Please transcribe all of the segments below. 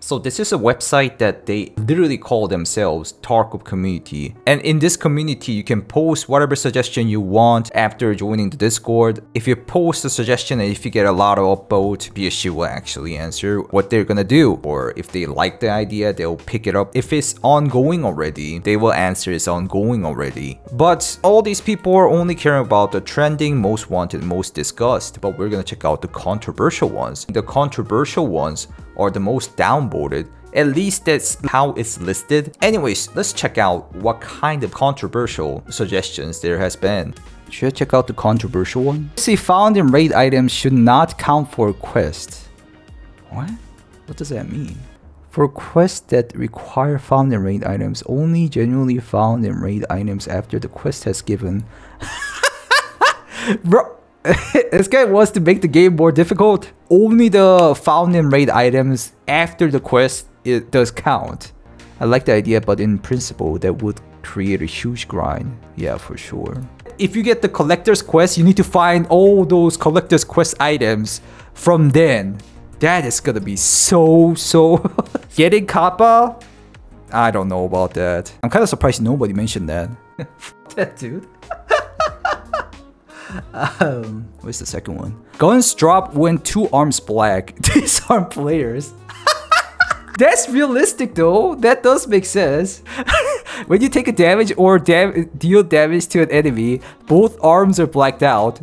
So this is a website that they literally call themselves Tarkov.Community. And in this community, you can post whatever suggestion you want after joining the Discord. If you post a suggestion and if you get a lot of upvotes, BSC will actually answer what they're gonna do. Or if they like the idea, they'll pick it up. If it's ongoing already, they will answer it's ongoing already. But all these people are only caring about the trending, most wanted, most discussed. But we're gonna check out the controversial ones. The controversial ones are the most downvoted. At least that's how it's listed. Anyways, let's check out what kind of controversial suggestions there has been. Should I check out the controversial one? See, found in raid items should not count for a quest. What? What does that mean? For quests that require found in raid items, only genuinely found in raid items after the quest has given. Bro. This guy wants to make the game more difficult. Only the found in raid items after the quest it does count. I like the idea, but in principle that would create a huge grind. Yeah, for sure. If you get the collector's quest, you need to find all those collector's quest items from then. That is gonna be so getting Kappa? I don't know about that. I'm kind of surprised nobody mentioned that. That dude. Where's the second one? Guns drop when 2 arms black. Disarm players. That's realistic though. That does make sense. When you take a damage or deal damage to an enemy, both arms are blacked out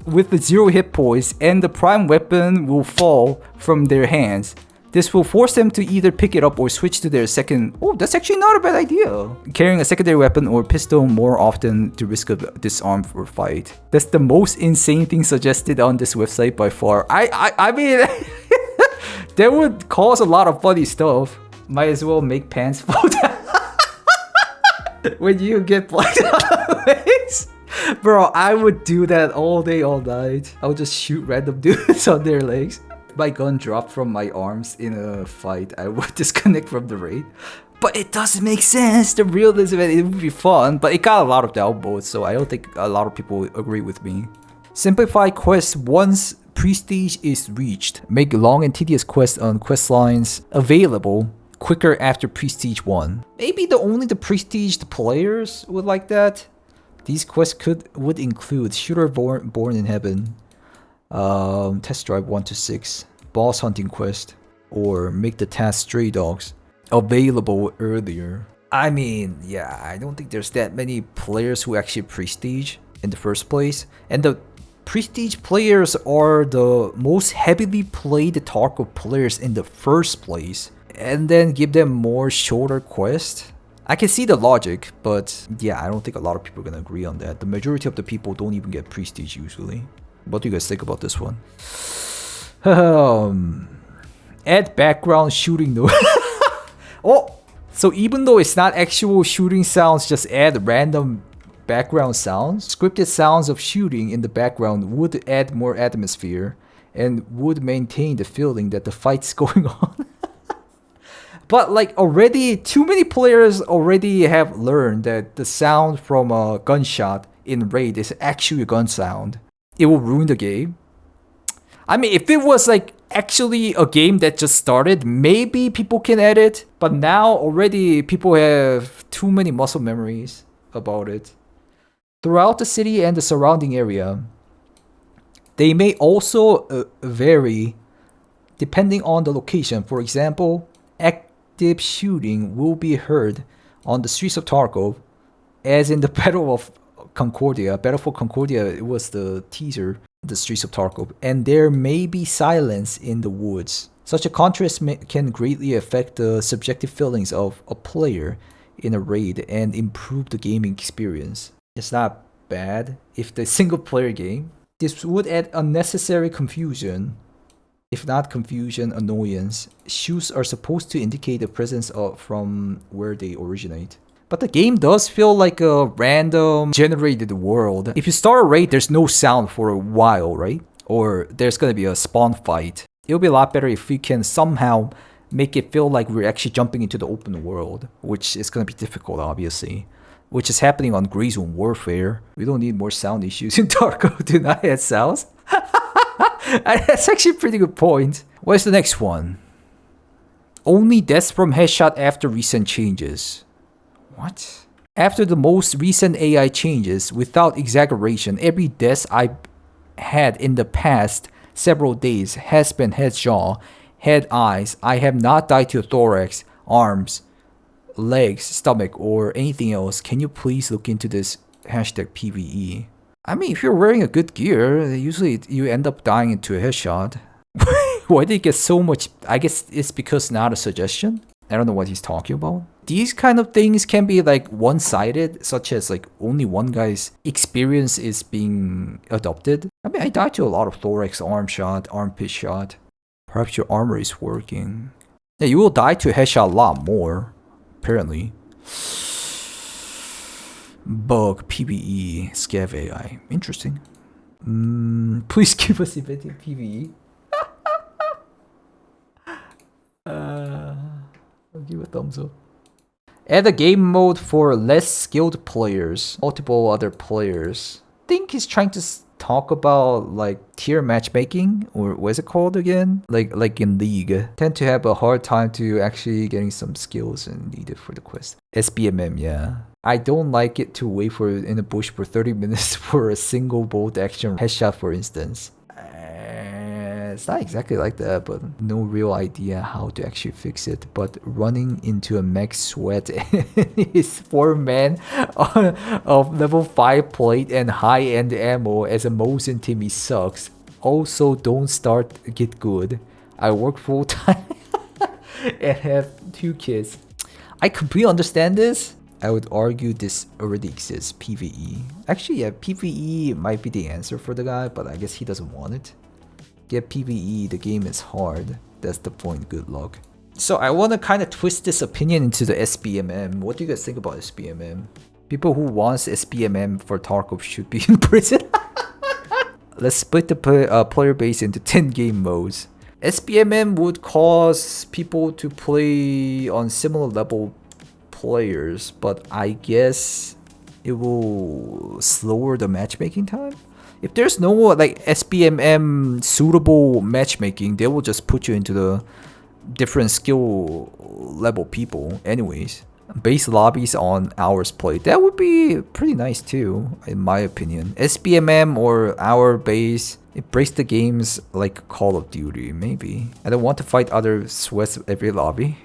with the 0 hit points and the prime weapon will fall from their hands. This will force them to either pick it up or switch to their second. Oh, that's actually not a bad idea. Carrying a secondary weapon or pistol more often to risk of disarm or fight. That's the most insane thing suggested on this website by far. I mean, that would cause a lot of funny stuff. Might as well make pants fall down when you get blacked out legs. Bro, I would do that all day, all night. I would just shoot random dudes on their legs. My gun dropped from my arms in a fight, I would disconnect from the raid. But it doesn't make sense. The realism, it would be fun, but it got a lot of downvotes, so I don't think a lot of people agree with me. Simplify quests once prestige is reached. Make long and tedious quests on quest lines available quicker after prestige 1. Maybe only the prestiged players would like that. These quests would include Shooter Born in Heaven, Test Drive 1 to 6, Boss Hunting Quest, or make the task Stray Dogs available earlier. I mean, yeah, I don't think there's that many players who actually prestige in the first place. And the prestige players are the most heavily played Tarkov players in the first place. And then give them more shorter quests. I can see the logic, but yeah, I don't think a lot of people are gonna agree on that. The majority of the people don't even get prestige usually. What do you guys think about this one? Add background shooting noise. Oh, so even though it's not actual shooting sounds, just add random background sounds. Scripted sounds of shooting in the background would add more atmosphere and would maintain the feeling that the fight's going on. But like already, too many players already have learned that the sound from a gunshot in raid is actually a gun sound. It will ruin the game. I mean, if it was like actually a game that just started, maybe people can add it. But now already people have too many muscle memories about it. Throughout the city and the surrounding area, they may also vary depending on the location. For example, active shooting will be heard on the streets of Tarkov, as in the Battle of Concordia. Battle for Concordia, it was the teaser, the streets of Tarkov, and there may be silence in the woods. Such a contrast can greatly affect the subjective feelings of a player in a raid and improve the gaming experience. It's not bad if the single player game. This would add unnecessary confusion. If not confusion, annoyance. Shoes are supposed to indicate the presence of from where they originate. But the game does feel like a random generated world. If you start a raid, there's no sound for a while, right? Or there's gonna be a spawn fight. It'll be a lot better if we can somehow make it feel like we're actually jumping into the open world, which is gonna be difficult, obviously. Which is happening on Gray Zone Warfare. We don't need more sound issues in Tarkov to not add sounds. That's actually a pretty good point. What's the next one? Only deaths from headshot after recent changes. What? After the most recent AI changes, without exaggeration, every death I've had in the past several days has been headshot, head, eyes. I have not died to thorax, arms, legs, stomach, or anything else. Can you please look into this hashtag PvE? I mean, if you're wearing a good gear, usually you end up dying into a headshot. Why did it get so much? I guess it's because not a suggestion. I don't know what he's talking about. These kind of things can be like one-sided, such as like only one guy's experience is being adopted. I mean, I died to a lot of thorax, arm shot, armpit shot. Perhaps your armor is working. Yeah, you will die to a headshot a lot more, apparently. Bug, PvE, scav AI. Interesting. Please give us inventing PvE. I'll give a thumbs up. Add a game mode for less skilled players, multiple other players. I think he's trying to talk about like tier matchmaking, or what is it called again? Like in League. Tend to have a hard time to actually getting some skills and needed for the quest. SBMM, yeah. I don't like it to wait for in the bush for 30 minutes for a single bolt action headshot, for instance. It's not exactly like that, but no real idea how to actually fix it. But running into a max sweat is 4 man of level 5 plate and high-end ammo as a Mosin Timmy sucks. Also, don't start get good. I work full-time and have 2 kids. I completely understand this. I would argue this already exists, PvE. Actually, yeah, PvE might be the answer for the guy, but I guess he doesn't want it. Get PvE, the game is hard. That's the point, good luck. So I want to kind of twist this opinion into the SBMM. What do you guys think about SBMM? People who wants SBMM for Tarkov should be in prison. Let's split the player base into 10 game modes. SBMM would cause people to play on similar level players, but I guess it will slower the matchmaking time. If there's no like SBMM suitable matchmaking, they will just put you into the different skill level people anyways. Base lobbies on hours played. That would be pretty nice too, in my opinion. SBMM or hour base, it breaks the games like Call of Duty, maybe. I don't want to fight other sweats every lobby.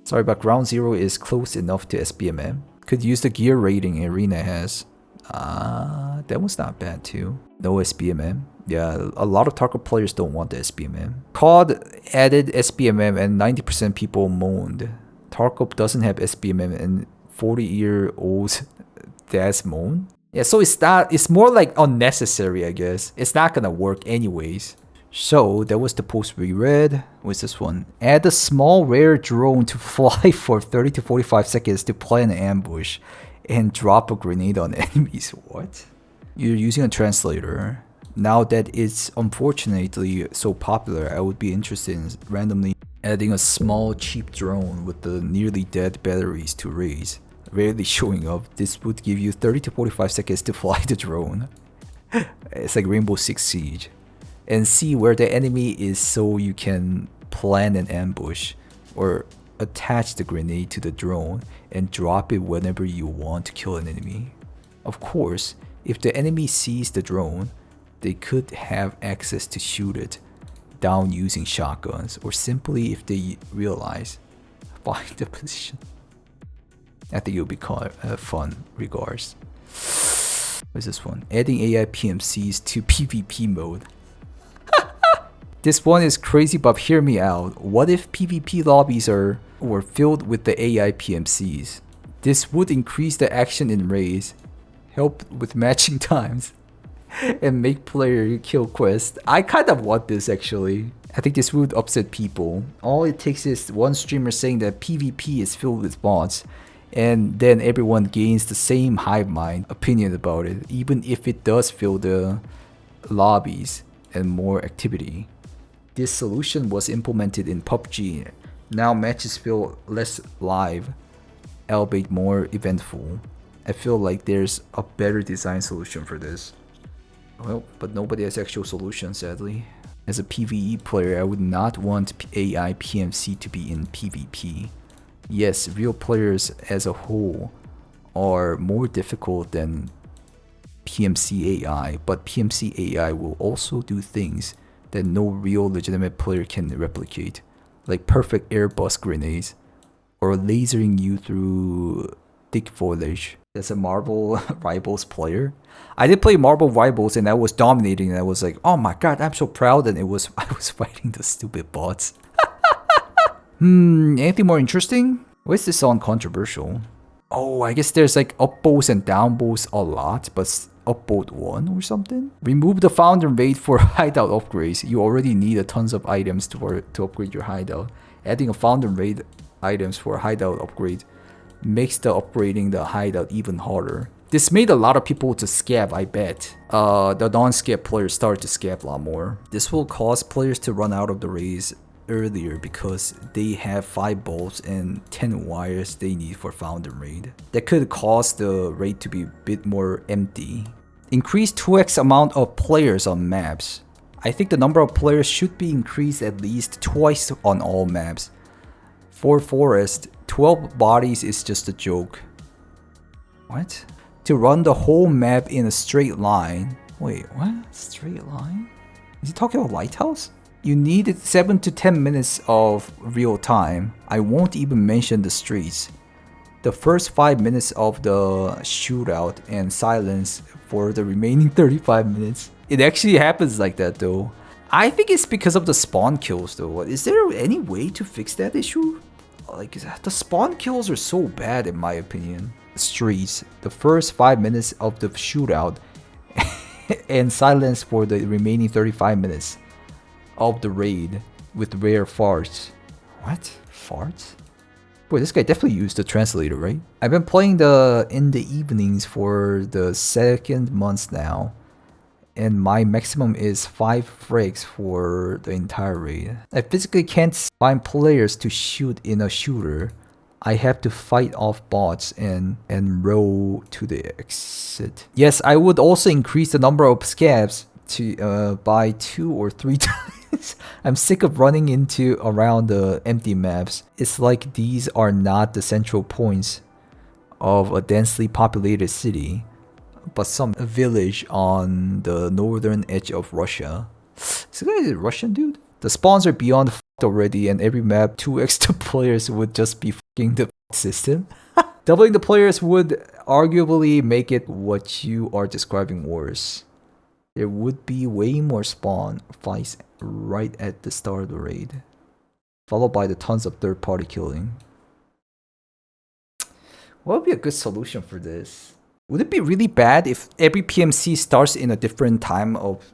Sorry, but Ground Zero is close enough to SBMM. Could use the gear rating Arena has. That was not bad too. No SBMM. Yeah, a lot of Tarkov players don't want the SBMM. COD added SBMM and 90% people moaned. Tarkov doesn't have SBMM and 40-year-old dads moan. Yeah, so it's more like unnecessary, I guess. It's not gonna work anyways. So that was the post we read. What's this one? Add a small rare drone to fly for 30 to 45 seconds to plan an ambush and drop a grenade on enemies. What? You're using a translator. Now that it's unfortunately so popular, I would be interested in randomly adding a small cheap drone with the nearly dead batteries to raise. Rarely showing up, this would give you 30 to 45 seconds to fly the drone. It's like Rainbow Six Siege. And see where the enemy is so you can plan an ambush or attach the grenade to the drone and drop it whenever you want to kill an enemy. Of course, if the enemy sees the drone, they could have access to shoot it down using shotguns, or simply if they realize, find the position. I think it'll be fun. Regards. What's this one? Adding AI PMCs to PvP mode. This one is crazy, but hear me out. What if PvP lobbies were filled with the AI PMCs? This would increase the action in raids, help with matching times, and make player kill quests. I kind of want this actually. I think this would upset people. All it takes is one streamer saying that PvP is filled with bots, and then everyone gains the same hive mind opinion about it, even if it does fill the lobbies and more activity. This solution was implemented in PUBG. Now matches feel less live, albeit more eventful. I feel like there's a better design solution for this. Well, but nobody has actual solutions, sadly. As a PvE player, I would not want AI PMC to be in PvP. Yes, real players as a whole are more difficult than PMC AI, but PMC AI will also do things that no real legitimate player can replicate, like perfect airbus grenades or lasering you through thick foliage. As a Marvel Rivals player, I did play Marvel Rivals and I was dominating and I was like, oh my god, I'm so proud, and I was fighting the stupid bots. Anything more interesting? Why is this song controversial? Oh, I guess there's like up bows and down bows a lot, but up bow 1 or something? Remove the fountain raid for hideout upgrades. You already need a tons of items to upgrade your hideout. Adding a fountain raid items for hideout upgrade makes the upgrading the hideout even harder. This made a lot of people to scav, I bet. The non-scav players started to scav a lot more. This will cause players to run out of the raids earlier because they have 5 bolts and 10 wires they need for fountain raid. That could cause the raid to be a bit more empty. Increase 2x amount of players on maps. I think the number of players should be increased at least twice on all maps. For Forest, 12 bodies is just a joke. What? To run the whole map in a straight line. Wait, what? Straight line? Is he talking about Lighthouse? You needed 7 to 10 minutes of real time. I won't even mention the streets. The first 5 minutes of the shootout and silence for the remaining 35 minutes. It actually happens like that though. I think it's because of the spawn kills though. Is there any way to fix that issue? Like, the spawn kills are so bad in my opinion. Streets, the first 5 minutes of the shootout and silence for the remaining 35 minutes of the raid with rare farts. What? Farts? Boy, this guy definitely used the translator, right? I've been playing in the evenings for the 2nd month now, and my maximum is 5 frags for the entire raid. I physically can't find players to shoot in a shooter. I have to fight off bots and row to the exit. Yes, I would also increase the number of scavs to by 2 or 3 times. I'm sick of running into around the empty maps. It's like these are not the central points of a densely populated city, but some village on the northern edge of Russia. This guy is a Russian dude? The spawns are beyond f***ed already, and every map 2 extra players would just be f***ing the system. Doubling the players would arguably make it what you are describing worse. There would be way more spawn fights right at the start of the raid, followed by the tons of third-party killing. What would be a good solution for this? Would it be really bad if every PMC starts in a different time of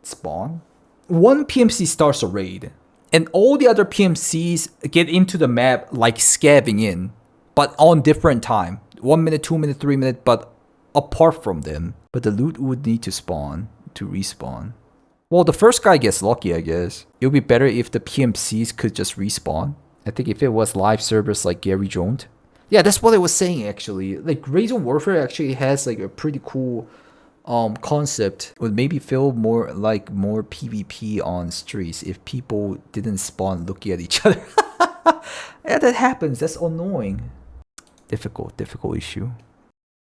spawn? One PMC starts a raid, and all the other PMCs get into the map like scavving in, but on different time. 1 minute, 2 minutes, 3 minutes, but apart from them. But the loot would need to spawn to respawn. Well, the first guy gets lucky, I guess. It would be better if the PMCs could just respawn. I think if it was live servers like Gary Jones. Yeah, that's what I was saying actually. Like Raids Warfare actually has like a pretty cool concept. Would maybe feel more like more PvP on streets if people didn't spawn looking at each other. Yeah, that happens. That's annoying. Difficult issue.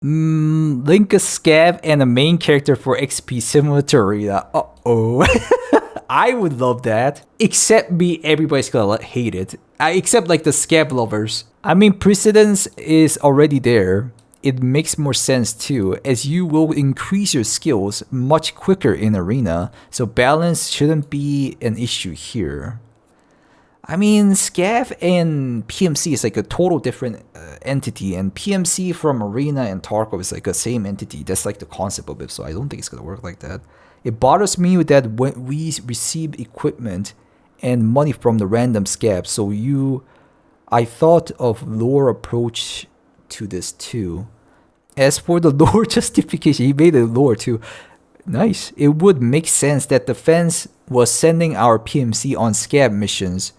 Link a scav and a main character for XP similar to Arena. Uh-oh. I would love that. Except me, everybody's gonna hate it. Except like the scav lovers. I mean, precedence is already there. It makes more sense too, as you will increase your skills much quicker in Arena, so balance shouldn't be an issue here. I mean, scav and PMC is like a total different entity, and PMC from Arena and Tarkov is like the same entity. That's like the concept of it, so I don't think it's gonna work like that. It bothers me that when we receive equipment and money from the random scavs, so I thought of lore approach to this too. As for the lore justification, he made a lore too. Nice. It would make sense that the fence was sending our PMC on scav missions,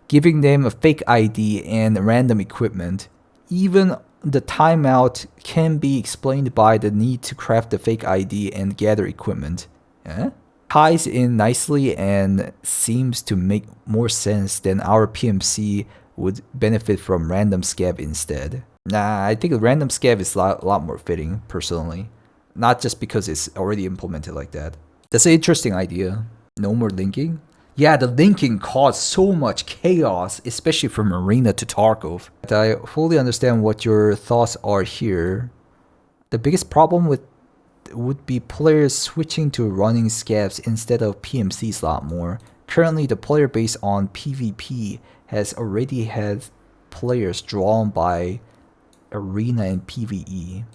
giving them a fake ID and random equipment. Even the timeout can be explained by the need to craft the fake ID and gather equipment. Eh? ties in nicely and seems to make more sense than our PMC would benefit from random scav instead. Nah, I think random scav is a lot more fitting, personally. Not just because it's already implemented like that. That's an interesting idea. No more linking? Yeah, the linking caused so much chaos, especially from Arena to Tarkov. I fully understand what your thoughts are here. The biggest problem would be players switching to running scavs instead of PMCs a lot more. Currently, the player base on PvP has already had players drawn by Arena and PvE.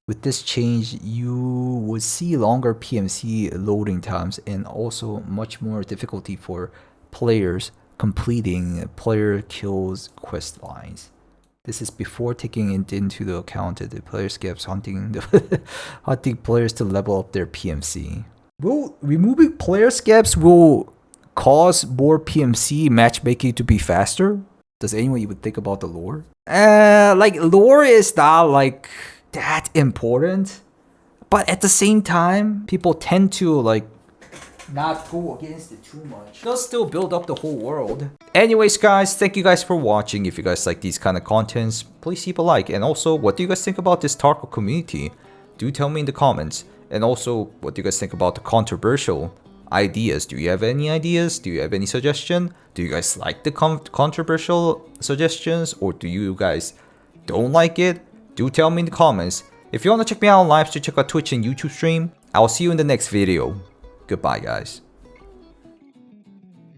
With this change, you would see longer PMC loading times and also much more difficulty for players completing player kills quest lines. This is before taking it into the account that the player scavs hunting players to level up their PMC. Will removing player scavs will cause more PMC matchmaking to be faster? Does anyone even think about the lore? Like lore is not like that important, but at the same time, people tend to like not go against it too much. They'll still build up the whole world. Anyways, guys, thank you guys for watching. If you guys like these kind of contents, please leave a like. And also, what do you guys think about this Tarkov community? Do tell me in the comments. And also, what do you guys think about the controversial ideas? Do you have any ideas? Do you have any suggestion? Do you guys like the controversial suggestions, or do you guys don't like it? Do tell me in the comments. If you want to check me out on live stream, check out Twitch and YouTube stream. I'll see you in the next video. Goodbye, guys.